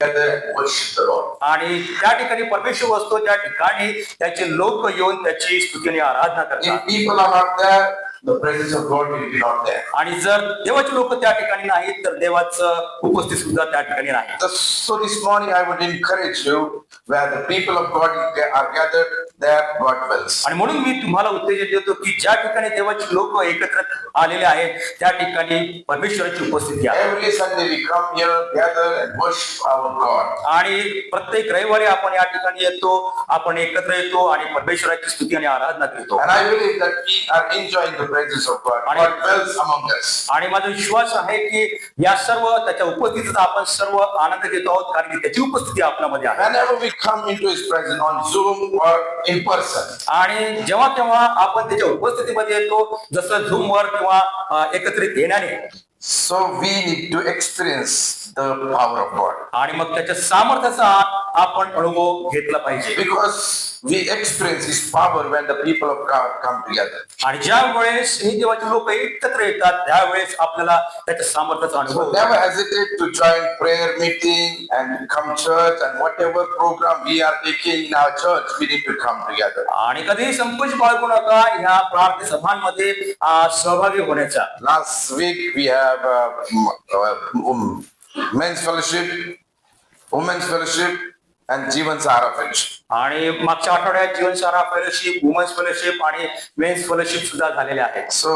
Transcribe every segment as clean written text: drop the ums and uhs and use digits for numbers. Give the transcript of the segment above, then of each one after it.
together and worship the Lord. आणि त्या ठिकाणी परमेश्वर असतो, त्या ठिकाणी त्याचे लोक येऊन त्याची स्तुती आणि आराधना If करतात. people are not there, the presence of God will be not there. आणि जर देवाचे लोक त्या ठिकाणी नाहीत तर देवाचं उपस्थित सुद्धा त्या ठिकाणी नाही. So this morning I would encourage you, where the people of God are gathered, there God dwells. आणि म्हणून मी तुम्हाला उत्तेजन देतो की ज्या ठिकाणी देवाचे लोक एकत्र आलेले आहेत त्या ठिकाणी परमेश्वराची उपस्थिती आहे. Every Sunday we come here, gather and worship our God. आणि प्रत्येक रविवारी आपण या ठिकाणी येतो, आपण एकत्र येतो आणि परमेश्वराची स्तुती आणि आराधना करतो. And I believe that we are enjoying the presence of God. God dwells among us. आणि माझा विश्वास आहे की या सर्व त्याच्या उपस्थितीचा आपण सर्व आनंद घेतो आहोत, कारण की त्याची उपस्थिती आपल्यामध्ये आहे. Whenever we come into His presence on Zoom or in person, आणि जेव्हा केव्हा आपण त्याच्या उपस्थितीमध्ये येतो, जसं झूमवर किंवा एकत्रित येण्याने, so we need to experience the power of God. आणि मग त्याच्या सामर्थ्याचा आपण अनुभव घेतला पाहिजे. Because we experience His power when the people of God come together. आणि ज्या वेळेस हे देवाचे लोक एकत्र येतात त्यावेळेस आपल्याला त्याच्या सामर्थ्याचा So अनुभव. never hesitate to join prayer meeting and come church, and whatever program we are taking in our church, we need to come together. आणि कधीही संकोच बाळगू नका ह्या प्रार्थना सभांमध्ये सहभागी होण्याचा. Last week we have men's fellowship, women's fellowship, and Jeevan Sahara fellowship. आणि मागच्या आठवड्यात जीवनसारा फेलोशिप, वुमन्स फेलोशिप आणि मेन्स फेलोशिप सुद्धा झालेले आहेत. So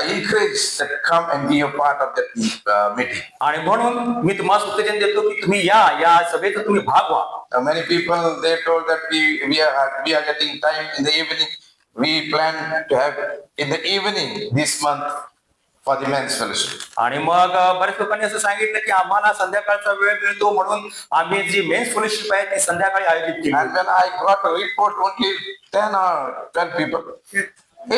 I encourage that come and be a part of that meeting. आणि म्हणून मी तुम्हाला उत्तेजन देतो की तुम्ही या सभेचा तुम्ही भाग व्हा. Many people they told that we are getting time in the evening. We plan to have in the evening this month for the men's fellowship. आणि मग बऱ्याच लोकांनी असं सांगितलं की आम्हाला संध्याकाळचा वेळ मिळतो म्हणून आम्ही जी मेन्स फेलोशिप आहे ती संध्याकाळी आयोजित केली. And when I got a report, only 10 or 12 people,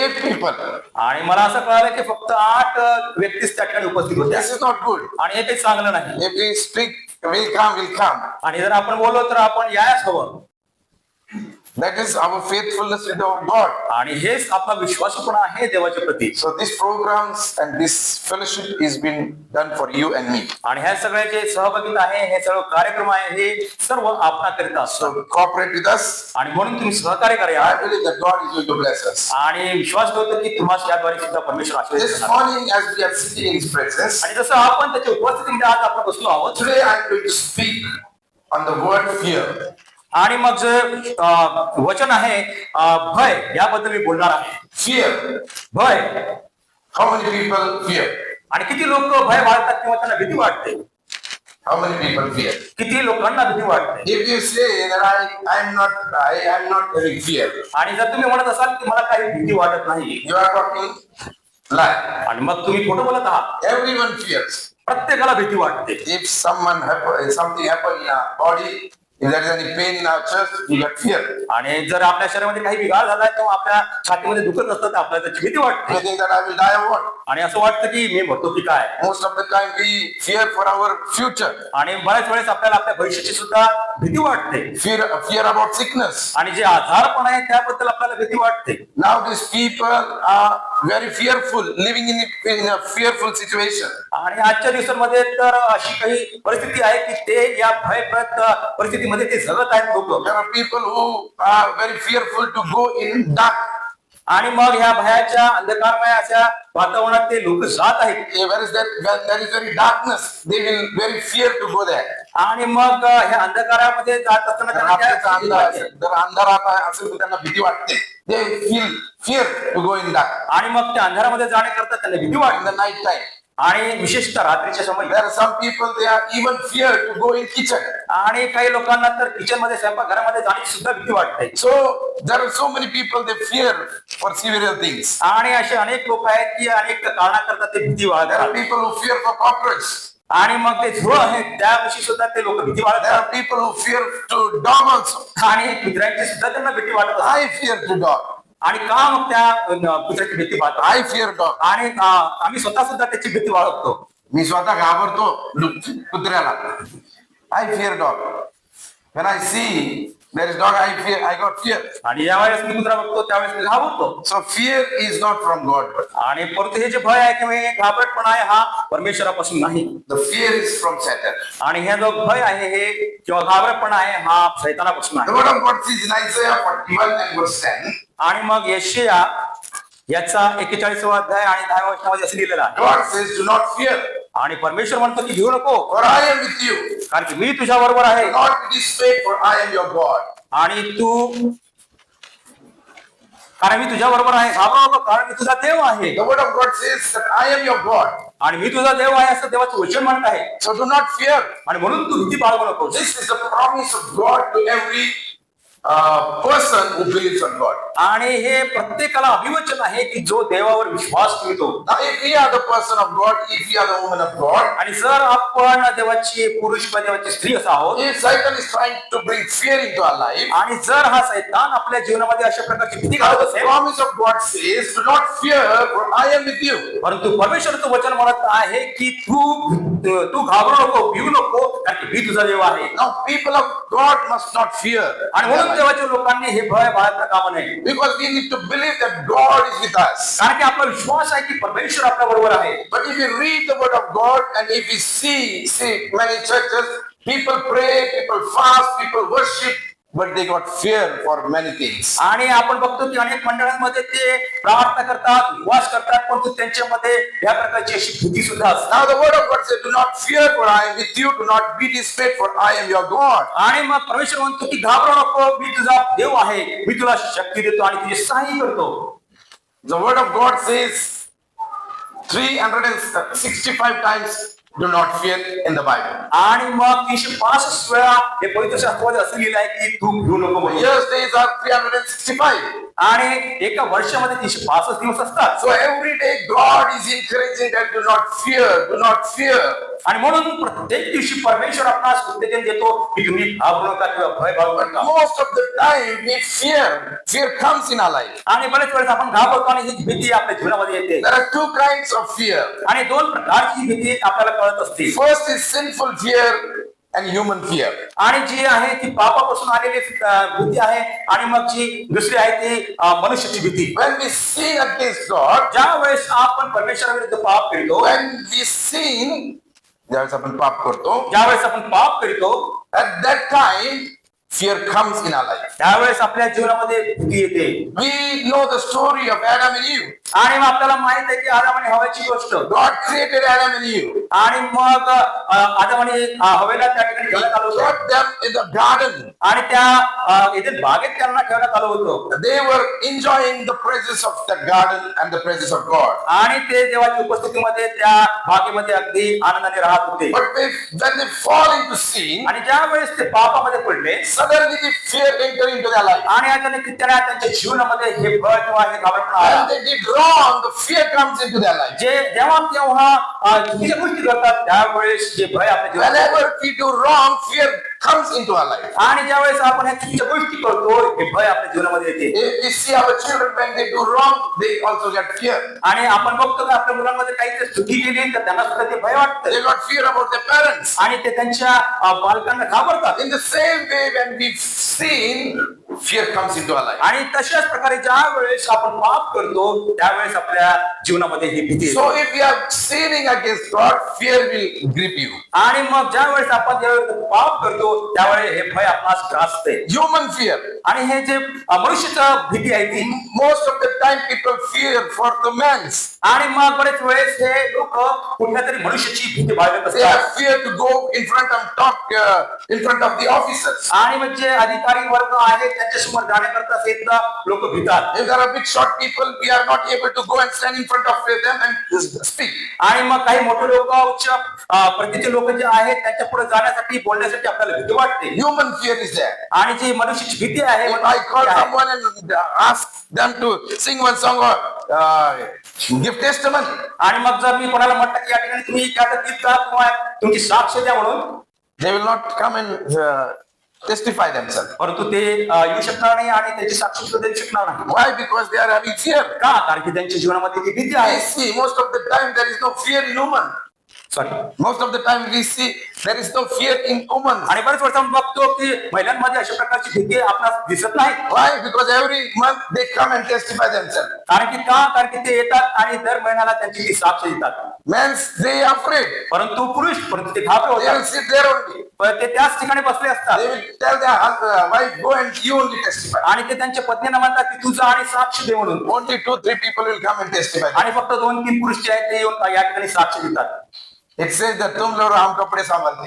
8 people. आणि मला असं कळालं की फक्त 8 व्यक्तीच त्या ठिकाणी उपस्थित होत्या. This is not good. आणि हे काही चांगलं नाही. If we speak, will come. आणि जर आपण बोललो तर आपण यायच हवं. That is our faithfulness with our God. आणि हेच आपला विश्वासपणा आहे देवाच्या प्रती. So these programs and this fellowship is been done for you and me. आणि ह्या सगळ्या जे सहभागिता आहे, हे सर्व कार्यक्रम आहे, हे सर्व आपणाकरिता असतात. So cooperate with us. आणि म्हणून तुम्ही सहकार्य करा. I believe that God is going to bless us. आणि विश्वास करतो की तुम्हाला याद्वारे सुद्धा परमेश्वर आशीर्वाद This देणार. morning, as we are sitting in His presence, आणि जसं आपण त्याच्या उपस्थितीमध्ये आज आपण बसलो आहोत, today I am going to speak on the word fear. आणि मग जे वचन आहे भय, याबद्दल मी बोलणार आहे. Fear. भय. How many people fear? आणि किती लोक भय बाळगतात किंवा त्यांना भीती वाटते? How many people fear? किती लोकांना भीती वाटते? If you say that I am not having fear, आणि जर तुम्ही म्हणत असाल की मला काही भीती वाटत नाही, you are talking lie. आणि मग तुम्ही खोटं बोलत आहात. Everyone fears. प्रत्येकाला भीती वाटते. If something happen in our body, if there is any pain in our chest, we get fear. आणि जर आपल्या शरीरामध्ये काही बिघाड झाला किंवा आपल्या छातीमध्ये दुखत असतं तर आपल्याला त्याची भीती We वाटते. think that I will die or what? आणि असं वाटतं की मी मरतो की काय. Most of the time we fear for our future. आणि बऱ्याच वेळेस आपल्याला आपल्या भविष्याची सुद्धा भीती वाटते. Fear about sickness. आणि जे आजारपण आहे त्याबद्दल आपल्याला भीती वाटते. Now these people are very fearful, living in a fearful situation. आणि आजच्या दिवसांमध्ये तर अशी काही परिस्थिती आहे की ते या भयप्रद परिस्थितीमध्ये ते जगत आहेत लोक. There are people who are very fearful to go in dark. आणि मग ह्या भयाच्या अंधकारमय अशा वातावरणात ते लोक जात आहेत. When there is very darkness, they will very fear to go there. आणि मग ह्या अंधकारामध्ये जात असताना त्यांना त्या भीती वाटते. जर अंधारात असेल तर त्यांना भीती वाटते. They feel fear to go in dark. आणि मग त्या अंधारामध्ये जाण्याकरता त्यांना भीती In वाटते. the night time. आणि विशेषतः रात्रीच्या समयी. There are some people, they are even fear to go in kitchen. आणि काही लोकांना तर किचन मध्ये स्वयंपाकघरामध्ये जाण्याची सुद्धा भीती वाटते. So there are so many people, they fear for several things. आणि असे अनेक लोक आहेत की अनेक कारणाकरता ते भीती There are बाळगतात. people who fear for cockroach. आणि मग ते झुरळ आहेत त्याविषयी सुद्धा ते लोक भीती There are बाळगतात. people who fear to dog also. आणि कुत्र्यांची सुद्धा त्यांना भीती वाटत असते. I fear to dog. आणि का मग त्या कुत्र्याची भीती बाळगतात? I fear dog. आणि आम्ही स्वतः सुद्धा त्याची भीती बाळगतो. मी स्वतः घाबरतो कुत्र्याला. I fear dog. When I see There is not I got fear. आणि ज्यावेळेस मी कुत्रा बघतो त्यावेळेस मी घाबरतो. So fear is not from God. आणि परंतु हे जे भय आहे किंवा हे घाबरटपणा आहे हा परमेश्वरापासून नाही. The fear is from Satan. आणि हे जो भय आहे हे किंवा घाबरटपणा आहे हा शैतानापासून The आहे. word of God says in Isaiah 41 and verse 10, आणि मग यशाया याचा 41वा अध्याय आणि 10व्या वचनामध्ये असं लिहिलेलं आहे. God says, do not fear, आणि परमेश्वर म्हणतो की घेऊ नको, for I am with you. कारण की मी तुझ्या बरोबर आहे. Do not be dismayed, for I am your God. आणि तू कारण मी तुझ्या बरोबर आहे, घाबरू नको कारण मी तुझा देव आहे. The word of God says that I am your God. आणि मी तुझा देव आहे असं देवाचं वचन म्हणत आहे. So do not fear. आणि म्हणून तू भीती बाळगू नको. This is the promise of God to every person who believes on God. आणि हे प्रत्येकाला अभिवचन आहे की जो देवावर विश्वास ठेवतो. Now, if we are the person of God, if we are the woman of God, आणि जर आपण देवाची पुरुष किंवा देवाची स्त्री असं आहोत, if Satan is trying to bring fear into our life, आणि जर हा सैतान आपल्या जीवनामध्ये अशा प्रकारची भीती now घालत the असेल, promise of God says, do not fear, for I am with you. परंतु परमेश्वराचं वचन म्हणत आहे की तू घाबरू नको, भिवू नको, कारण की मी तुझा देव आहे. Now, people of God must not fear. आणि म्हणून देवाच्या लोकांनी हे भय बाळगता कामा नये. Because we need to believe that God is with us. कारण की आपला विश्वास आहे की परमेश्वर आपल्या बरोबर आहे. But if we read the word of God and if we see many churches, people pray, people fast, people worship, but they got fear for many things. आणि आपण बघतो की अनेक मंडळांमध्ये ते प्रार्थना करतात, उपवास करतात, परंतु त्यांच्यामध्ये या प्रकारची अशी भीती सुद्धा असते. Now the word of God says, do not fear, for I am with you. Do not be dismayed, for I am your God. आणि मग परमेश्वर म्हणतो की घाबरू नको, मी तुझा देव आहे, मी तुला शक्ती देतो आणि तुझी सहाय्य करतो. The word of God says 365 times, do not fear in the Bible. आणि मग 365 वेळा हे पवित्र शास्त्रामध्ये असं लिहिलं आहे की तू भिवू नको म्हणून. Years days are 365. आणि एका वर्षामध्ये 365 दिवस असतात. So every day God is encouraging that do not fear, do not fear. आणि म्हणून प्रत्येक दिवशी परमेश्वर आपणास उत्तेजन देतो की तुम्ही घाबरू नका किंवा भय बाळगू But नका. most of the time we fear comes in our life. आणि बरेच वेळेस आपण घाबरतो आणि ही भीती आपल्या जीवनामध्ये येते. There are two kinds of fear. आणि दोन प्रकारची भीती आपल्याला कळत असते. First is sinful fear and human fear. आणि जी आहे ती पापापासून आलेली भीती आहे, आणि मग जी दुसरी आहे ती मनुष्याची भीती. When we sin against God, ज्या वेळेस आपण परमेश्वराविरुद्ध पाप करतो, when we sin, ज्यावेळेस आपण पाप करतो, ज्या वेळेस आपण पाप करतो, at that time fear comes in our life. त्यावेळेस आपल्या जीवनामध्ये भीती येते. We know the story of Adam and Eve. आणि मग आपल्याला माहित आहे की आदम आणि हव्याची गोष्ट. God created Adam and Eve. आणि मग आदम आणि हवेला त्या ठिकाणी ठेवण्यात आलं होतं. Brought them in the garden. आणि त्या येथील बागेत त्यांना ठेवण्यात आलं होतं. They were enjoying the presence of the garden and the presence of God. आणि ते देवाच्या उपस्थितीमध्ये त्या बागेमध्ये अगदी आनंदाने राहत होते. But when they fall into sin, आणि ज्या वेळेस ते पापामध्ये पडले, suddenly the fear entered into their life. आणि अचानक त्यांच्या जीवनामध्ये हे भय किंवा हे घाबरटपणा आला. When they did wrong, the fear comes into their life. जे जेव्हा चुकीच्या गोष्टी करतात त्यावेळेस जे भय आपल्या जीवनात. Whenever we do wrong, fear comes into our life. आणि ज्या वेळेस आपण ह्या चुकीच्या गोष्टी करतो हे भय आपल्या जीवनामध्ये येते. If we see our children when they do wrong, they also get fear. आणि आपण बघतो की आपल्या मुलांमध्ये काहीतरी चुकी केली तर त्यांना सुद्धा ते भय वाटतं. They got fear about their parents. आणि ते त्यांच्या बालकांना घाबरतात. In the same way, when we sin, fear comes into our life. आणि तशाच प्रकारे ज्या वेळेस आपण पाप करतो त्यावेळेस आपल्या जीवनामध्ये ही भीती येते. So if we are sinning against God, fear will grip you. आणि मग ज्या वेळेस आपण ज्यावेळेस पाप करतो त्यावेळेस हे भय आपणास ग्रासते. Human fear. आणि हे जे मनुष्याची भीती आहे ती Most of the time people fear for the man's. आणि मग बरेच वेळेस हे लोक कुठल्या तरी मनुष्याची भीती बाळगत They have असतात. fear to go in front of talk in front of the officers. आणि मग जे अधिकारी वर्ग आहेत त्यांच्या समोर जाण्याकरता सुद्धा लोक भीतात. If there are big short people, we are not able to go and stand in front of them and speak. आणि मग काही मोठे लोक उच्च प्रतीचे लोक जे आहेत त्यांच्या पुढे जाण्यासाठी बोलण्यासाठी आपल्याला भीती वाटते. Human fear is there. आणि जी मनुष्याची भीती आहे If I call someone and ask them to sing one song or give testimony, आणि मग जर मी कोणाला म्हटलं की या ठिकाणी तुम्ही एखादं गीत गा किंवा तुमची साक्ष द्या म्हणून, they will not come and testify themselves. परंतु ते येऊ शकणार नाही आणि त्याची साक्ष सुद्धा देऊ शकणार नाही. Why? Because they are having fear. का? कारण की त्यांच्या जीवनामध्ये ती भीती I आहे. see most of the time there is no fear in human. Sorry. Most of the time we see there is no fear in women. आणि बरेच वर्ष आपण बघतो की महिलांमध्ये अशा प्रकारची भीती आपल्याला दिसत नाही. Why? Because every month they come and testify themselves. कारण की ते येतात आणि दर महिन्याला त्यांची ती साक्ष देतात. Men, they are afraid. परंतु ते घाबरले They will होतात. sit there only. पण ते त्याच ठिकाणी बसले असतात They will tell their wife, go and you only testify. आणि ते त्यांच्या पत्नीला म्हणतात की तुझं आणि साक्ष दे म्हणून. Only 2-3 people will come and testify. आणि फक्त 2-3 पुरुष जे आहेत ते येऊन या ठिकाणी साक्ष देतात. It says that तुम लोग हम कपड़े संभालते.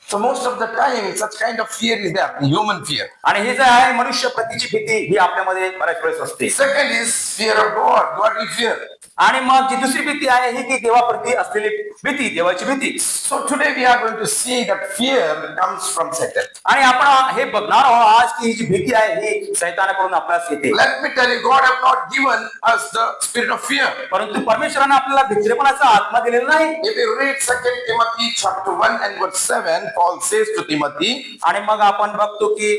So most of the time such kind of fear is there, human fear. आणि हे जे आहे मनुष्य प्रतीची भीती ही आपल्यामध्ये बऱ्याच वेळेस असते. Second is fear of God, godly fear. आणि मग जी दुसरी भीती आहे ही की देवाप्रती असलेली भीती, देवाची भीती. So today we are going to see that fear comes from Satan. आणि आपण हे बघणार आहोत आज की ही जी भीती आहे ही सैतानाकडून आपल्याला येते. Let me tell you, God have not given us the spirit of fear. परंतु परमेश्वराने आपल्याला भित्रेपणाचा आत्मा दिलेला नाही. If you read 2 Timothy chapter 1 and verse 7, Paul says to Timothy, आणि मग आपण बघतो की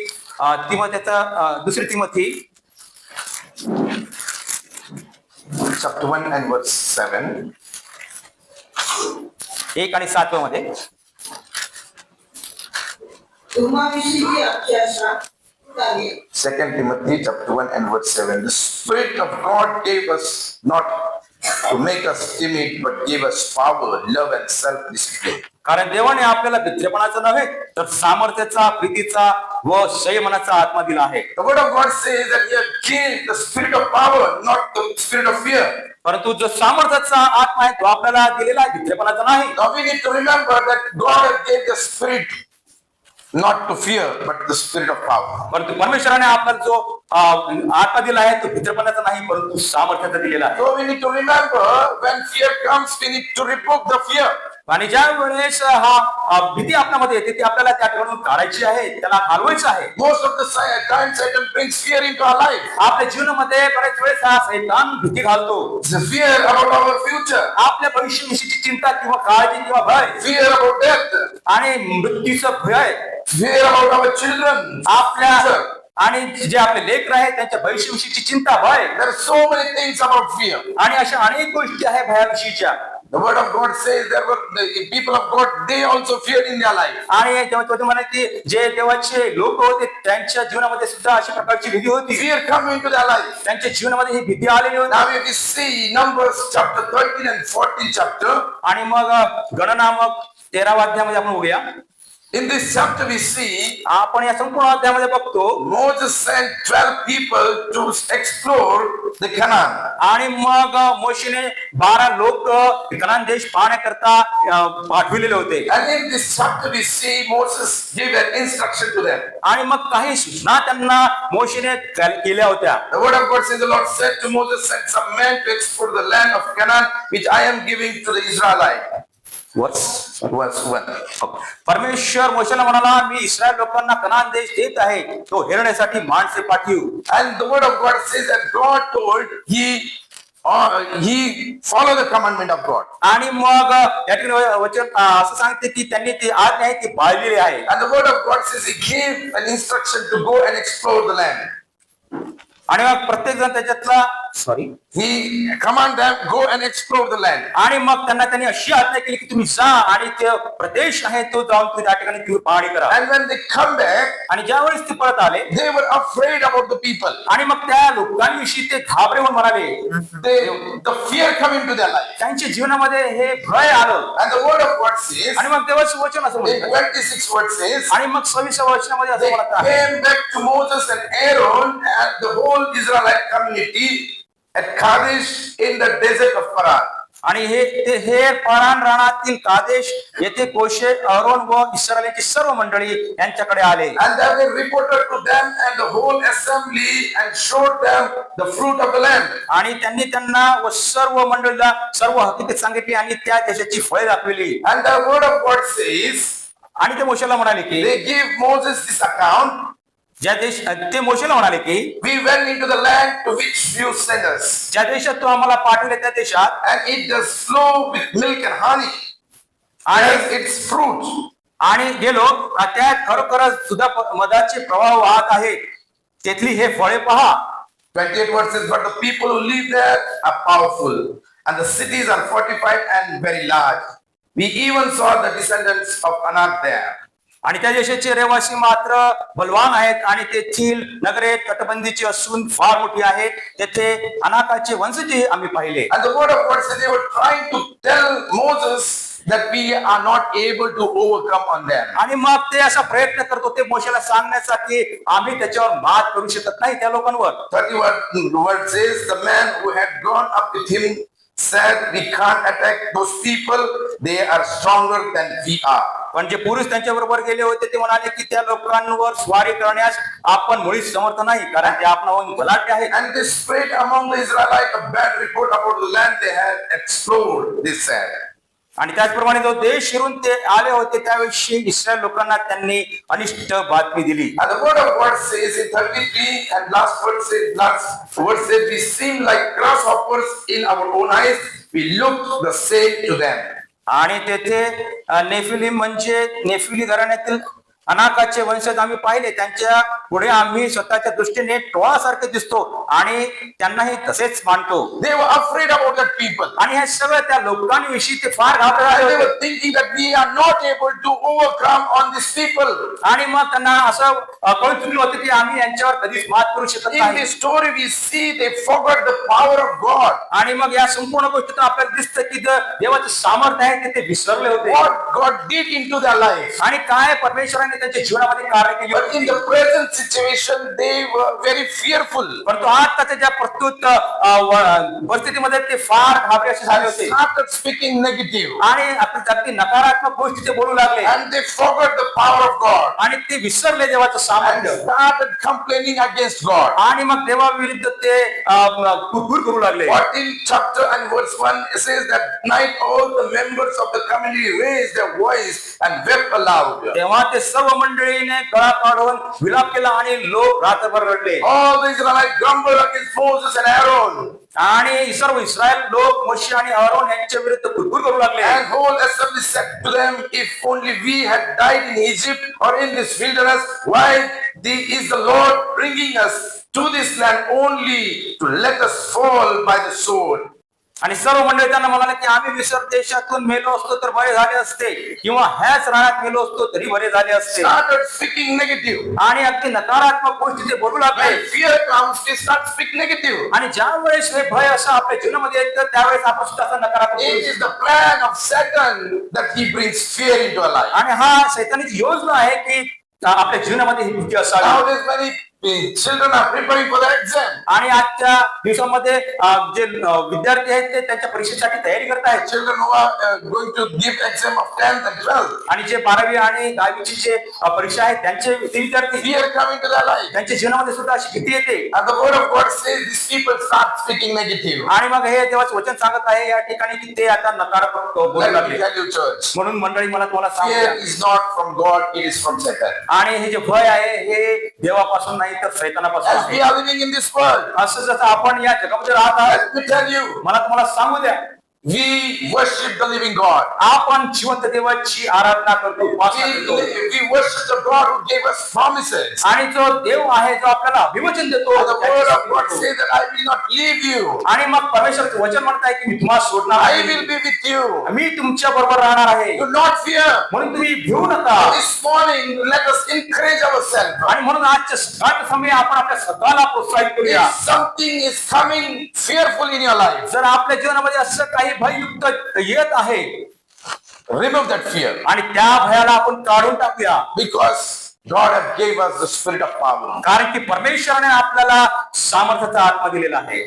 दुसरी तिमोथी chapter 1 and verse 7. 1 आणि 7 मध्ये तुम्हाविषयी आमची आशा आहे. 2 Timothy chapter 1 and verse 7. The Spirit of God gave us not to make us timid, but gave us power, love and self-discipline. कारण देवाने आपल्याला भित्रेपणाचा नव्हे तर सामर्थ्याचा, प्रीतीचा व संयमनाचा आत्मा दिला आहे. The word of God says that He has given the spirit of power, not the spirit of fear. परंतु जो सामर्थ्याचा आत्मा आहे तो आपल्याला दिलेला आहे, भित्रेपणाचा नाही. Now we need to remember that God has given the spirit not to fear, but the spirit of power. परंतु परमेश्वराने आपल्याला जो आत्मा दिला आहे तो भित्रेपणाचा नाही परंतु सामर्थ्याचा दिलेला आहे. So we need to remember when fear comes, we need to rebuke the fear. आणि ज्या वेळेस भीती आपल्यामध्ये येते ती आपल्याला त्या ठिकाणून काढायची आहे, त्याला घालवायचं आहे. Most of the time Satan brings fear into our life. आपल्या जीवनामध्ये बऱ्याच वेळेस हा सैतान भीती घालतो. The fear about our future, आपल्या भविष्याविषयीची चिंता किंवा काळजी किंवा भय fear about death, आणि मृत्यूचं भय, fear about our children, आपल्या future. आणि जे आपले लेकर आहेत त्यांच्या भविष्याविषयीची चिंता, भय There are so many things about fear. आणि अशा अनेक गोष्टी आहेत भयाविषयीच्या. The word of God says there were the people of God, they also feared in their life. आणि तेव्हा तो म्हणे की जे देवाचे लोक होते त्यांच्या जीवनामध्ये सुद्धा अशा प्रकारची भीती होती. Fear come into their life. त्यांच्या जीवनामध्ये ही भीती आलेली होती. Now if you see Numbers chapter 13 and 14 chapter, आणि मग गणना मग 13व्या अध्यायामध्ये आपण बघूया. in this chapter we see आपण या संपूर्ण अध्यायामध्ये बघतो Moses sent 12 people to explore the Canaan. आणि मग मोशेने 12 लोक कनान देश पाहण्याकरता पाठविलेले होते. And in this chapter we see Moses give an instruction to them. आणि मग काही सूचना त्यांना मोशेने केल्या होत्या. The word of God says the Lord said to Moses, send some men to explore the land of Canaan which I am giving to the Israelites. Verse 1. परमेश्वर मोशेला म्हणाला, मी Israel लोकांना कनान देश देत आहे, तो हेरण्यासाठी माणसे पाठवू. And the word of God says that God told he follow the commandment of God. आणि मग या ठिकाणी वचन असं सांगते की त्यांनी ती आज्ञा आहे ती पाळलेली आहे. And the word of God says he gave an instruction to go and explore the land. आणि मग प्रत्येक जण त्याच्यातला He command them go and explore the land. आणि मग त्यांनी अशी आज्ञा केली की तुम्ही जा आणि ते प्रदेश आहे तो जाऊन तुम्ही त्या ठिकाणी तुम्ही पाहणी करा. And when they come back, आणि ज्यावेळेस ते परत आले they were afraid about the people. आणि मग त्या लोकांविषयी ते घाबरे होऊन म्हणाले. The fear come into their life. त्यांच्या जीवनामध्ये हे भय आलं. And the word of God says, आणि मग देवाचे वचन असं in म्हणतात 26 word says, आणि मग 26व्या वचनामध्ये असं they म्हणत आहे, came back to Moses and Aaron and the whole Israelite community at Kadesh in the desert of Paran. आणि हे पारान रानातील कादेश येथे कोशे, अहरोन व इस्रायलची सर्व मंडळी यांच्याकडे आले. And they were reported to them and the whole assembly and showed them the fruit of the land. आणि त्यांना व सर्व मंडळीला सर्व हकीकत सांगितली आणि त्या देशाची फळे दाखविली. And the word of God says, आणि ते मोशेला म्हणाले की they give Moses this account. ते मोशेला म्हणाले की We went into the land to which you sent us. ज्या देशात तू आम्हाला पाठवले त्या देशात And it does flow with milk and honey. And its fruit. आणि गेलो त्यात खरोखरच सुद्धा मधाचे प्रवाह वाहत आहेत, तेथली हे फळे पहा. 28 verses, but the people who live there are powerful and the cities are fortified and very large. We even saw the descendants of Anak there. आणि त्या देशाचे रहिवासी मात्र बलवान आहेत आणि तेथील नगरे तटबंदीची असून फार मोठी आहेत. तेथे अनाकाचे वंशजही आम्ही पाहिले. And the word of God says they were trying to tell Moses that we are not able to overcome on them. आणि मग ते असा प्रयत्न करत होते मोशेला सांगण्याचा की आम्ही त्याच्यावर मात करू शकत नाही त्या लोकांवर. 31 word says the man who had gone up with him said, we can't attack those people, they are stronger than we are. पण जे पुरुष त्यांच्या बरोबर गेले होते ते म्हणाले की त्या लोकांवर स्वारी करण्यास आपण मुळीच समर्थ नाही, कारण ते आपणाहून बलाढ्य आहेत. And they spread among the Israelites a bad report about the land they had explored, they said. आणि त्याचप्रमाणे जो देश शिरून ते आले होते त्याविषयी इस्रायल लोकांना त्यांनी अनिष्ट बातमी दिली. And the word of God says in 33 and last verse says, we seem like grasshoppers in our own eyes, we look the same to them. आणि तेथे नेफिली म्हणजे नेफिली घराण्यातील अनाकाचे वंशज आम्ही पाहिले, त्यांच्या पुढे आम्ही स्वतःच्या दृष्टीने टोळासारखे दिसतो आणि त्यांनाही तसेच मानतो. They were afraid about that people. आणि हे सगळं त्या लोकांविषयी ते फार घाबरले And they होते. were thinking that we are not able to overcome on these people. आणि मग त्यांना असं कळून चुकलं होतं की आम्ही यांच्यावर कधीच मात करू शकत In नाही. this story we see they forgot the power of God. आणि मग या संपूर्ण गोष्टीतून आपल्याला दिसतं की देवाचं सामर्थ्य आहे ते विसरले होते. What God did into their life. आणि काय परमेश्वराने त्यांच्या जीवनामध्ये कार्य केले But in the present situation they were very fearful. परंतु आता त्याच्या प्रस्तुत परिस्थितीमध्ये ते फार घाबरे असे झाले And होते started speaking negative. आणि अगदी नकारात्मक गोष्टी ते बोलू लागले And they forgot the power of God. आणि ते विसरले देवाचं And सामर्थ्य started complaining against God. आणि मग देवाविरुद्ध ते कुरकुर करू लागले. 14th chapter and verse 1 it says that night all the members of the community raised their voice and wept aloud. तेव्हा ते सर्व मंडळीने गळा काढून विलाप केला आणि लोक रात्रभर रडले. All the Israelites grumbled against Moses and Aaron. आणि सर्व इस्रायल लोक मोशे आणि अहरोन यांच्या विरुद्ध कुरकुर करू लागले. And whole assembly said to them, if only we had died in Egypt or in this wilderness, why is the Lord bringing us to this land only to let us fall by the sword? आणि सर्व मंडळी त्यांना म्हणाले की आम्ही मिस्र देशातून मेलो असतो तर बरे झाले असते, किंवा ह्याच रानात मेलो असतो तरी बरे झाले असते. Started speaking negative. आणि अगदी नकारात्मक गोष्टी ते बोलू लागले. When fear comes, they start speak negative. आणि ज्या वेळेस हे भय असं आपल्या जीवनामध्ये येतं त्यावेळेस आपण सुद्धा असं नकारात्मक It बोलतो. is the plan of Satan that he brings fear into our life. आणि हा सैतानाची योजना आहे की आपल्या जीवनामध्ये ही भीती असावी. Nowadays many children are preparing for the exam. आणि आजच्या दिवसामध्ये जे विद्यार्थी आहेत ते त्यांच्या परीक्षेसाठी तयारी करत आहेत. Children who are going to give exam of 10th and 12th. आणि जे 12वी आणि 10वीची जे परीक्षा आहे त्यांचे ते विद्यार्थी Fear coming to their life. त्यांच्या जीवनामध्ये सुद्धा अशी भीती येते. And the word of God says these people start speaking negative. आणि मग हे देवाचं वचन सांगत आहे या ठिकाणी की ते आता नकारात्मक बोलू Let me लागले. tell you, church. म्हणून मंडळी मला तुम्हाला सांगू Fear द्या. is not from God, it is from Satan. आणि हे जे भय आहे हे देवापासून नाही तर सैतानापासून As we आहे. are living in this world, असं जसं आपण या जगामध्ये राहत आहोत, let me tell you, मला तुम्हाला सांगू द्या, we worship the living God. आपण जिवंत देवाची आराधना करतो, उपासना करतो. We worship the God who gave us promises. आणि जो देव आहे जो आपल्याला अभिवचन देतो, And the word of God says that I will not leave you. आणि मग परमेश्वराचं वचन म्हणत आहे की मी तुम्हाला सोडणार I नाही, will be with you. मी तुमच्या बरोबर राहणार आहे. Do not fear. म्हणून तुम्ही भिवू नका. This morning, let us encourage ourselves. आणि म्हणून आजच्या सकाळच्या समयी आपण आपल्या स्वतःला प्रोत्साहित करूया. If something is coming fearful in your life, जर आपल्या जीवनामध्ये असं काही भययुक्त येत आहे remove that fear. आणि त्या भयाला आपण काढून टाकूया, Because God has gave us the spirit of power. कारण की परमेश्वराने आपल्याला सामर्थ्याचा आत्मा दिलेला आहे.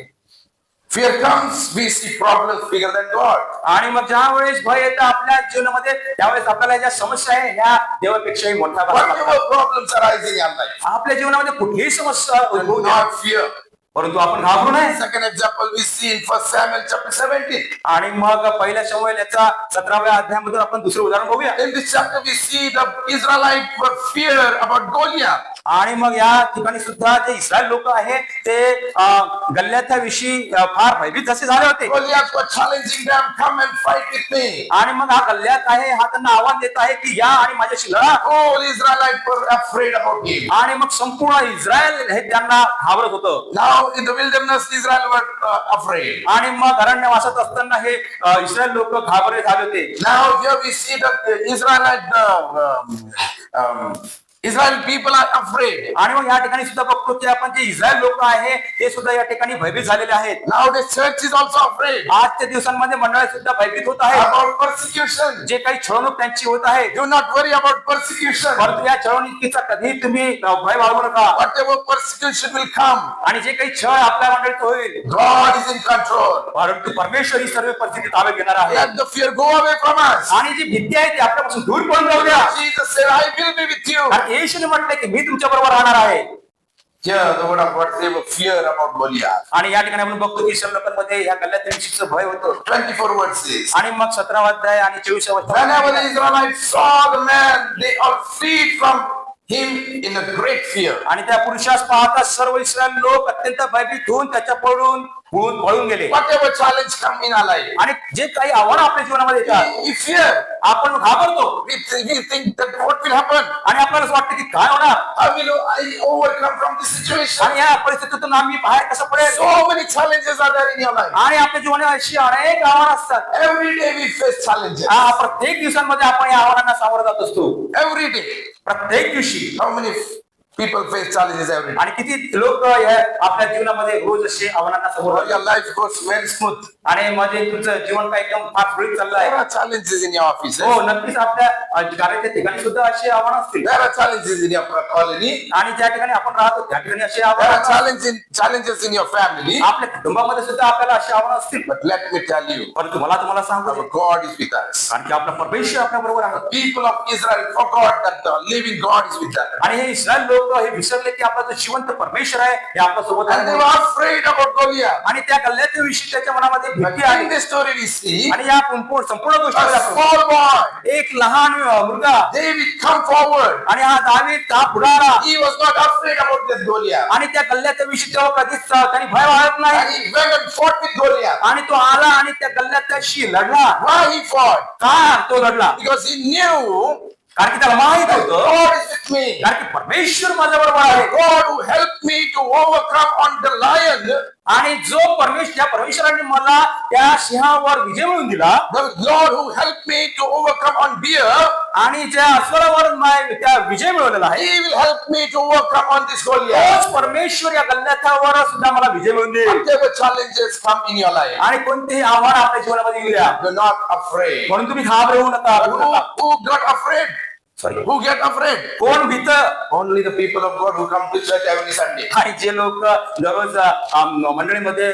Fear comes, we see problems bigger than God. आणि मग ज्या वेळेस भय येतं आपल्या जीवनामध्ये त्यावेळेस आपल्याला ज्या समस्या आहे ह्या देवापेक्षाही मोठ्या भासतात. Whatever problems arising in our life, आपल्या जीवनामध्ये कुठलीही समस्या उद्भवू do द्या, not fear. परंतु आपण घाबरू नये. Second example we see in 1 Samuel chapter 17. आणि मग पहिल्या शमूएल याचा 17व्या अध्यायामधून आपण दुसरं उदाहरण बघूया. In this chapter we see the Israelites were fear about Goliath. आणि मग या ठिकाणी सुद्धा जे इस्रायल लोक आहे ते गल्ल्याच्या विषयी फार भयभीत जसे झाले होते. Goliath was challenging them, come and fight with me. आणि मग हा गल्ल्यात आहे हा त्यांना आव्हान देत आहे की या आणि माझ्याशी लढा. All Israelites were afraid about him. आणि मग संपूर्ण इस्रायल हे त्यांना घाबरत होतं. Now in the wilderness, Israel were afraid. आणि मग अरण्यवासात असताना हे इस्रायल लोक घाबरले झाले होते. Now here we see that the Israel people are afraid. आणि मग या ठिकाणी सुद्धा बघतो की आपण जे इस्रायल लोक आहे ते सुद्धा या ठिकाणी भयभीत झालेले आहेत. Now the church is also afraid आजच्या दिवसांमध्ये मंडळी सुद्धा भयभीत होत आहे. about persecution. जे काही छळवणूक त्यांची होत आहे, Do not worry about persecution. परंतु या छळवणुकीचा कधी तुम्ही भय बाळगू नका. Whatever persecution will come, आणि जे काही छळ आपल्या मंडळीत होईल, God is in control. परंतु परमेश्वर ही सर्व परिस्थिती ताब्यात घेणार आहे. Let the fear go away from us. आणि जी भीती आहे ती आपल्यापासून दूर पळून जाऊ द्या. Jesus said, I will be with you. कारण येशूने म्हटले की मी तुमच्या बरोबर राहणार आहे. Here the word of God says fear about Goliath. आणि या ठिकाणी आपण बघतो की इस्रायल लोकांमध्ये या गल्ल्यात विषयीचं भय होतं. 24 verses. आणि मग 17 अध्याय आणि 24 Whenever the Israelites saw the man, they all fled from him in a great fear. आणि त्या पुरुषास पाहता सर्व इस्रायल लोक अत्यंत भयभीत होऊन त्याच्या पळून गेले. Whatever challenge come in our life, आणि जे काही आव्हान आपल्या जीवनामध्ये येतात we fear. आपण घाबरतो We think that what will happen? आणि आपल्याला असं वाटतं की काय होणार How will I overcome from this situation? आणि या परिस्थितीतून आम्ही बाहेर कसं पडेल. So many challenges are there in your life. आणि आपल्या जीवनात अशी अनेक आव्हान असतात. Every day we face challenges. प्रत्येक दिवसांमध्ये आपण या आव्हानांना सामोरं जात असतो. Every day. प्रत्येक दिवशी. How many people face challenges every day? आणि किती लोक आपल्या जीवनामध्ये रोज असे आव्हानांना समोर Your life goes very smooth. आणि म्हणजे तुमचं जीवन काय एकदम फार सुरळीत चाललं There आहे. are challenges in your office. हो, नक्कीच आपल्या कार्याच्या ठिकाणी सुद्धा असे आव्हान असतील. There are challenges in your colony. आणि ज्या ठिकाणी आपण राहतो त्या ठिकाणी असे There are आव्हान challenges in your family. आपल्या कुटुंबामध्ये सुद्धा आपल्याला असे आव्हान असतील. But let me tell you, परंतु मला तुम्हाला सांगू our they, God is with us. कारण की आपला परमेश्वर आपल्या बरोबर आहे. People of Israel forgot that the living God is with them. आणि हे इस्रायल लोक हे विसरले की आपला जो जिवंत परमेश्वर आहे हे आपल्या सोबत And they आहे. were afraid about Goliath. आणि त्या गल्ल्याच्या विषयी त्याच्या मनामध्ये But भीती in आहे. this story we see आणि या संपूर्ण a गोष्टीमध्ये small boy, एक लहान मुलगा David, come forward. आणि हा दावीद हा पुढारा He was not afraid about that Goliath. आणि त्या गल्ल्याच्या विषयी तेव्हा कधीच त्यांनी भय वाटत And नाही. he went and fought with Goliath. आणि तो आला आणि त्या गल्ल्याच्याशी लढला. Why he fought? का तो लढला? Because he knew कारण की त्याला माहित that होतं God is with me. कारण की परमेश्वर माझ्या बरोबर आहे. God who helped me to overcome on the lion, आणि जो ज्या परमेश्वराने मला त्या सिंहावर विजय मिळवून दिला the Lord who helped me to overcome on bear, आणि ज्या अस्वलावर त्या विजय मिळवलेला आहे he will help me to overcome on this Goliath. तोच परमेश्वर या गल्ल्यावर सुद्धा मला विजय मिळवून देईल. Whatever challenges come in your life, आणि कोणतेही आव्हान आपल्या जीवनामध्ये येऊ द्या, you're not afraid. म्हणून तुम्ही घाबरवू नका. Who got afraid? Sorry. Who get afraid? कोण भीत? Only the people of God who come to church every Sunday. आणि जे लोक दररोज मंडळीमध्ये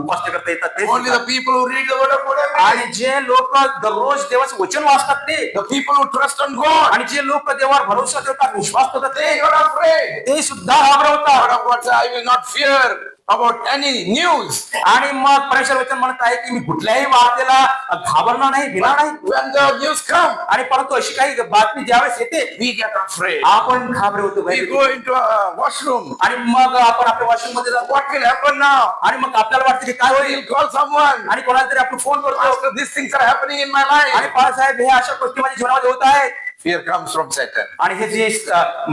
उपासना करता येतात ते Only the people who read the word of God every day. आणि जे लोक दररोज देवाचं वचन वाचतात ते The people who trust on God, आणि जे लोक देवावर भरोसा ठेवतात विश्वास ठेवतात they got afraid. ते सुद्धा घाबरवतात. Word of God says, I will not fear about any news. आणि मग परमेश्वर वचन म्हणत आहे की मी कुठल्याही वार्तेला घाबरणार नाही, भिणार नाही. When the news come, आणि परंतु अशी काही बातमी ज्यावेळेस येते we get afraid. आपण घाबरवतो. We go into a washroom. आणि मग आपण आपल्या वॉशरूम मध्ये जातो What will happen now? आणि मग आपल्याला वाटतं की काय होईल. We'll call someone. आणि कोणाला तरी आपण फोन करतो Pastor, these things are happening in my आणि life. बाळासाहेब हे अशा गोष्टी माझ्या जीवनामध्ये होत आहेत. Fear comes from Satan. आणि हे जे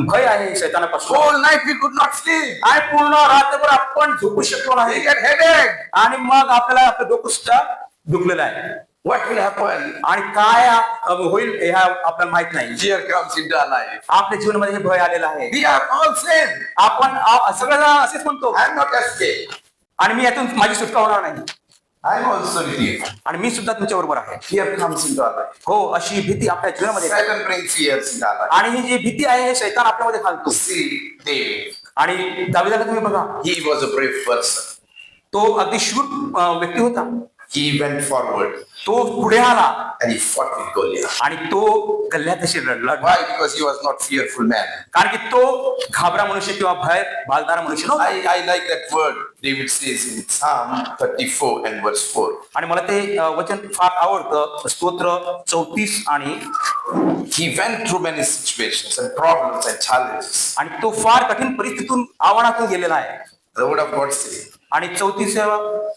भय आहे शैतानापासून. Whole night we could not sleep. आणि पूर्ण रात्रभर आपण झोपू शकलो We नाही. get headache. आणि मग आपल्याला आपलं डोकं सुद्धा दुखलेलं आहे. What will happen? आणि काय होईल हे आपल्याला माहित नाही. Fear comes into our life. आपल्या जीवनामध्ये हे भय आलेलं आहे. We are all sin. आपण सगळेजण असेच म्हणतो I am not escaped. आणि मी यातून माझी सुटका होणार नाही I am also with you. आणि मी सुद्धा तुमच्या बरोबर आहे. Fear comes into our life. हो, अशी भीती आपल्या जीवनामध्ये येते. Satan brings fears in our life. आणि ही जी भीती आहे हे शैतान आपल्यामध्ये घालतो. See, David. आणि दाविदाला तुम्ही बघा, He was a brave person. तो अगदी शूर व्यक्ती होता. he went forward तो पुढे आला and he fought with Goliath. आणि तो गल्ल्यातशी लढला. Why? Because he was not fearful man. कारण की तो घाबरा मनुष्य किंवा भय बाळगणारा मनुष्य नव्हता. I like that word David says in Psalm 34 and verse 4. आणि मला ते वचन फार आवडतं. स्तोत्र 34 आणि He went through many situations and problems and challenges. आणि तो फार कठीण परिस्थितीतून आव्हानातून गेलेला आहे. The word of God says, आणि 34व्या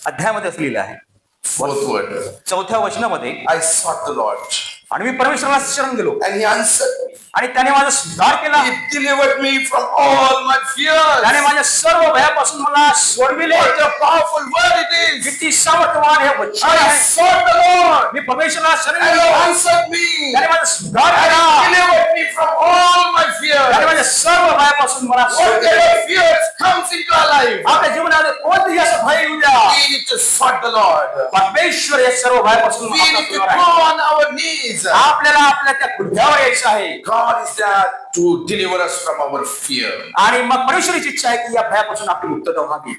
अध्यायामध्ये असलेलं आहे. fourth word, 4थ्या वचनामध्ये I sought the Lord आणि मी परमेश्वराला शरण गेलो and he answered me. आणि त्याने माझा सुधार केला. He delivered me from all my fears. त्याने माझ्या सर्व भयापासून मला सोडविले. What a powerful word it is. किती सामर्थ्यवान हे वचन I आहे. sought the Lord मी परमेश्वराला शरण and गेलो. he answered me. त्याने माझा सुधार And केला. he delivered me from all my त्याने fears. माझ्या सर्व भयापासून मला सोडविले. Whatever fears comes into our life, आपल्या जीवनामध्ये कोणतेही असं भय येऊ द्या. we need to sought the Lord. परमेश्वर या सर्व भयापासून We आपला need to सुधार आहे. go on our knees. आपल्याला आपल्या त्या गुढग्यावर यायचं आहे. God is there to deliver us from our fear. आणि मग परमेश्वराची इच्छा आहे की या भयापासून आपली मुक्तता व्हावी.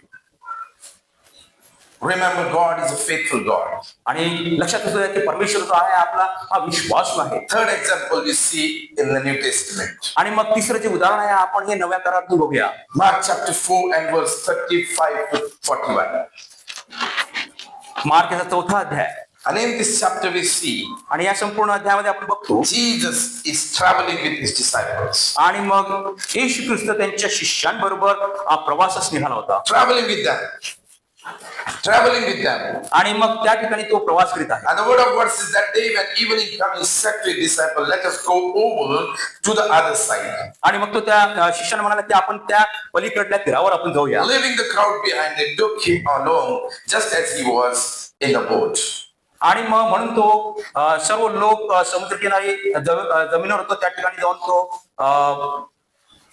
Remember, God is a faithful God. आणि लक्षात असू द्या की परमेश्वर जो आहे आपला हा विश्वासू आहे. Third example we see in the New Testament. आणि मग तिसरं जे उदाहरण आहे आपण हे नव्या करारातून बघूया. Mark chapter 4 and verse 35 to 41. Mark याचा 4था अध्याय. And in this chapter we see आणि या संपूर्ण अध्यायामध्ये आपण बघतो Jesus is traveling with his disciples. आणि मग येशू ख्रिस्त त्यांच्या शिष्यांबरोबर प्रवासास निघाला होता. Traveling with them. Traveling with them. आणि मग त्या ठिकाणी तो प्रवास करीत आहे. And the word of God says that day when evening came, he said to his disciples, let us go over to the other side. आणि मग तो त्या शिष्याला म्हणाला की आपण त्या पलीकडल्या तीरावर आपण जाऊया. Leaving the crowd behind, they took him along just as he was in the boat. आणि मग म्हणून तो सर्व लोक समुद्रकिनारी जमिनीवर होतो. त्या ठिकाणी जाऊन तो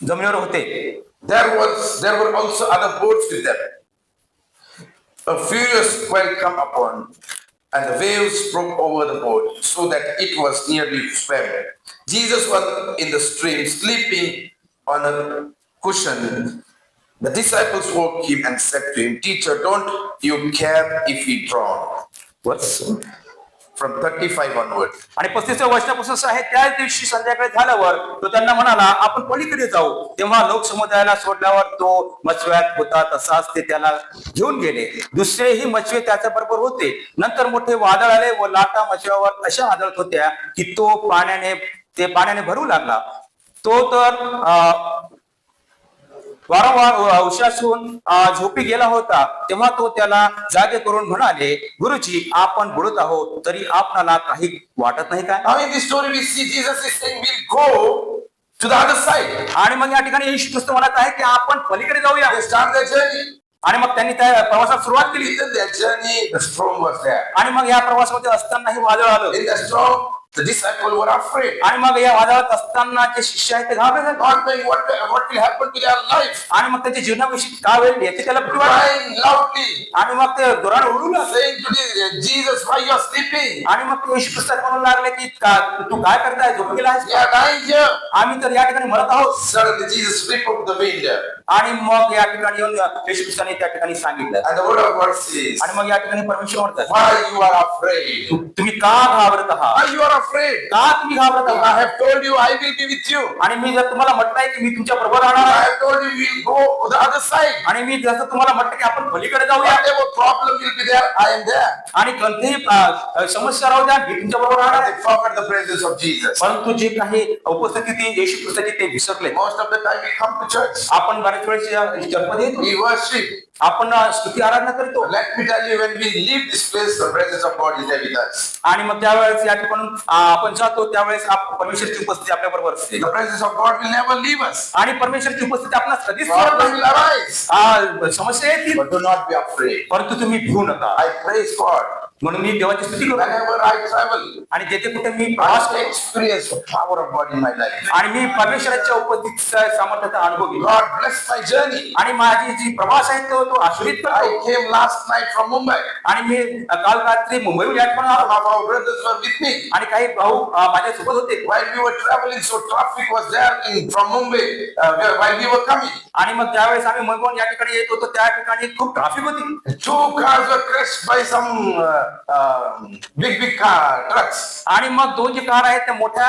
जमिनीवर होते. There were also other boats with them. A furious swell came upon, and the waves broke over the boat, so that it was nearly swept. Jesus was in the stream, sleeping on a cushion. The disciples woke him and said to him, Teacher, don't you care if we drown? From 35 onward. आणि 35व्या वर्षापासून असं आहे, त्या दिवशी संध्याकाळी झाल्यावर तो त्यांना म्हणाला आपण पलीकडे जाऊ. तेव्हा लोक समुद्राला सोडल्यावर तो मछव्यात होता तसाच ते त्याला घेऊन गेले. दुसरेही मछवे त्याच्या बरोबर होते. नंतर मोठे वादळ आले व लाटा मछव्यावर अशा आदळत होत्या की तो पाण्याने भरू लागला. तो तर वारंवार उशासून झोपी गेला होता. तेव्हा तो त्याला जागे करून म्हणाले, गुरुजी आपण बुडत आहोत तरी आपणाला काही वाटत नाही काय? Now in this story we see Jesus is saying we'll go to the other side. आणि मग या ठिकाणी येशू ख्रिस्त म्हणत आहे की आपण पलीकडे जाऊया. They start their journey. आणि मग त्यांनी त्या प्रवासाला सुरुवात केली. In their journey, the storm was there. आणि मग या प्रवासामध्ये असतानाही वादळ आलं. In the storm, the disciples were afraid, आणि मग या वादळात असताना जे शिष्य आहेत ते घाबरले झाले. not knowing what will happen to their life. आणि मग त्यांच्या जीवनाविषयी काय होईल याची त्याला भीती वाटली. Crying loudly, आणि मग ते जोराने ओरडू लागले. saying to Jesus, why you are sleeping? आणि मग ते येशू ख्रिस्ताला म्हणू लागले की तू काय करताय, झोपी गेला आहेस? We are dying here. आम्ही तर या ठिकाणी मरत आहोत. Suddenly Jesus rebuked the wind, आणि मग या ठिकाणी येऊन येशू ख्रिस्ताने त्या ठिकाणी सांगितलं. and the word of God says, आणि मग या ठिकाणी परमेश्वर म्हणतात, why you are afraid? तुम्ही का घाबरत आहात? Why you are afraid? का तुम्ही घाबरत I आहात? have told you I will be with you. आणि मी जर तुम्हाला म्हटलंय की मी तुमच्या बरोबर राहणार I आहे, have told you we'll go to the other side. आणि मी जसं तुम्हाला म्हटलं की आपण पलीकडे जाऊया, Whatever problem will be there, I am there. आणि कोणतीही समस्या राहू द्या, मी तुमच्या बरोबर राहणार They आहे. forgot the presence of Jesus. परंतु जे काही उपस्थिती ती येशू ख्रिस्ताची ते विसरले. Most of the time we come to church, आपण बऱ्याच वेळेस चर्चमध्ये येतो, we worship. आपण स्तुती आराधना करतो. Let me tell you, when we leave this place, the presence of God is there with us. आणि मग त्यावेळेस या ठिकाणी आपण जातो त्यावेळेस परमेश्वरची उपस्थिती आपल्या बरोबर असते. The presence of God will never leave us. आणि परमेश्वरची उपस्थिती आपणास कधीच सोडत Problem will arise, नाही. समस्या येतील, but do not be afraid. परंतु तुम्ही भिवू नका. I praise God. म्हणून मी देवाची स्तुती करतो. Whenever I travel, आणि जेथे कुठे मी प्रवास I करतो experience the power of God in my life. आणि मी परमेश्वराच्या उपस्थितीचा सामर्थ्याचा अनुभव घेतो. God bless my journey. आणि माझी जी प्रवास आहे तो आश्रित I करतो. came last night from Mumbai. आणि मी काल रात्री मुंबईहून या ठिकाणी Some आलो. of our brothers were with me. आणि काही भाऊ माझ्या सोबत होते. While we were traveling, so traffic was there from Mumbai while we were coming. आणि मग त्यावेळेस आम्ही मुंबईहून या ठिकाणी येत होतो, त्या ठिकाणी खूप ट्रॅफिक होती. 2 cars were crashed by some big car, trucks. आणि मग दोन जे कार आहेत त्या मोठ्या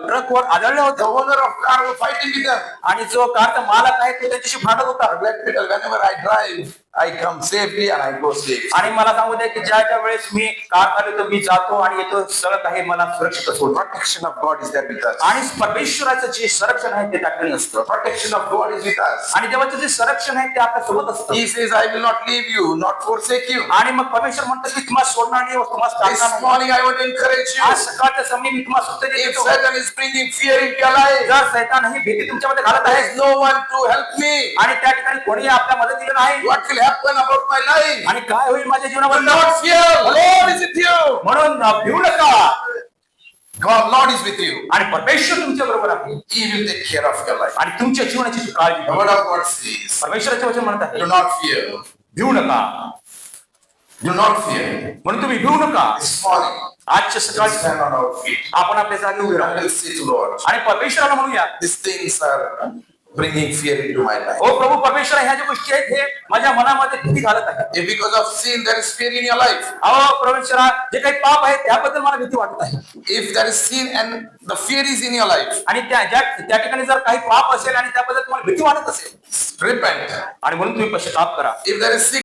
ट्रकवर आदळल्या The होत्या owner of car was fighting with them. आणि जो कारचा मालक आहे तो त्यांच्याशी भांडत होता. But let me tell you, whenever I drive, I come safely and I go safe. आणि मला सांगू द्या की ज्या ज्या वेळेस मी कार चालवतो मी जातो आणि येतो सगळं काही मला सुरक्षित होतं. Protection of God is there with us. आणि परमेश्वराचं जे संरक्षण आहे ते त्या ठिकाणी असतं Protection of God is with us. आणि देवाचं जे संरक्षण आहे ते आपल्या सोबत असतं. He says, I will not leave you, not forsake you. आणि मग परमेश्वर म्हणतात की तुम्हाला सोडणार नाही तुम्हाला This टाकणार नाही. morning I want to encourage you. आज सकाळच्या समय मी तुम्हाला सुद्धा If देतो. Satan is bringing fear into your life, जर सैतान ही भीती तुमच्यामध्ये घालत there आहे is no one to help me. आणि त्या ठिकाणी कोणी आपल्या मदतीला नाही What will happen about my life? आणि काय होईल माझ्या Do जीवनामध्ये not fear. The Lord is with you. म्हणून भिवू नका God, Lord is with you. आणि परमेश्वर तुमच्या बरोबर आहे He will take care of your life. आणि तुमच्या जीवनाची काळजी The घ्या. word of God says, परमेश्वराचे वचन म्हणत आहे do not fear. भिवू नका Do not fear. म्हणून तुम्ही भिवू नका. This morning, आजच्या we सकाळी stand on our feet आपण आपल्या जागी उभे and राहू we'll say to Lord, आणि परमेश्वराला म्हणूया these things are bringing fear into my life. ओ प्रभू परमेश्वर ह्या ज्या गोष्टी आहेत हे माझ्या मनामध्ये भीती घालत आहे. If because of sin there is fear in your life, अहो परमेश्वरा जे काही पाप आहे त्याबद्दल मला भीती वाटत आहे if there is sin and the fear is in your life, आणि त्या ठिकाणी जर काही पाप असेल आणि त्याबद्दल तुम्हाला भीती वाटत असेल repent. आणि म्हणून तुम्ही पश्चाताप करा. If there is